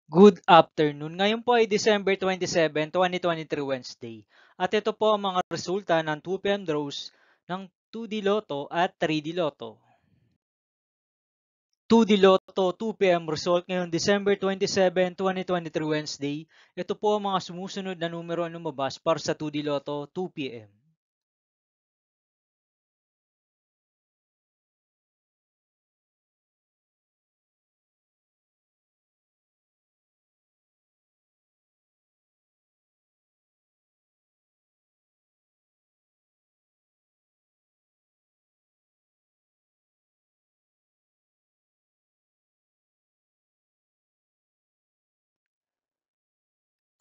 Good afternoon. Ngayon po ay December 27, 2023 Wednesday. At ito po ang mga resulta ng 2 p.m. draws ng 2D Lotto at 3D Lotto. 2D Lotto 2 p.m. result ngayong December 27, 2023 Wednesday. Ito po ang mga sumusunod na numero ang lumabas para sa 2D Lotto 2 p.m.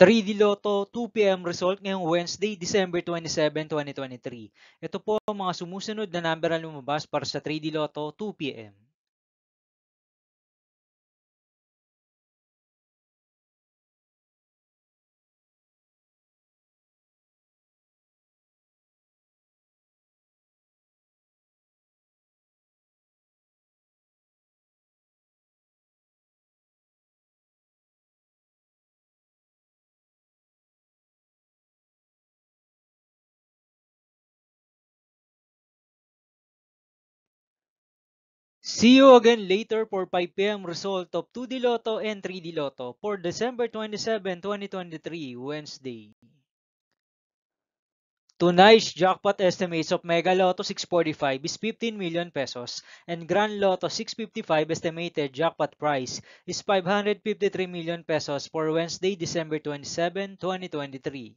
3D Lotto 2 p.m. result ngayong Wednesday, December 27, 2023. Ito po ang mga sumusunod na number ang lumabas para sa 3D Lotto 2 p.m. 'See you again later for 5 p.m. result of 2D Lotto and 3D Lotto for December 27, 2023, Wednesday. Tonight's jackpot estimates of Mega Lotto 645 is 15 million pesos and Grand Lotto 655 estimated jackpot price is 553 million pesos for Wednesday, December 27, 2023.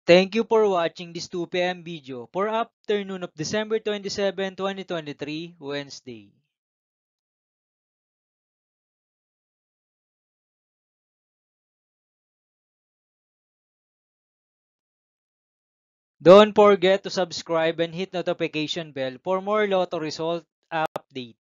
Thank you for watching this 2 p.m. video for afternoon of December 27, 2023, Wednesday. Don't forget to subscribe and hit notification bell for more Lotto result update.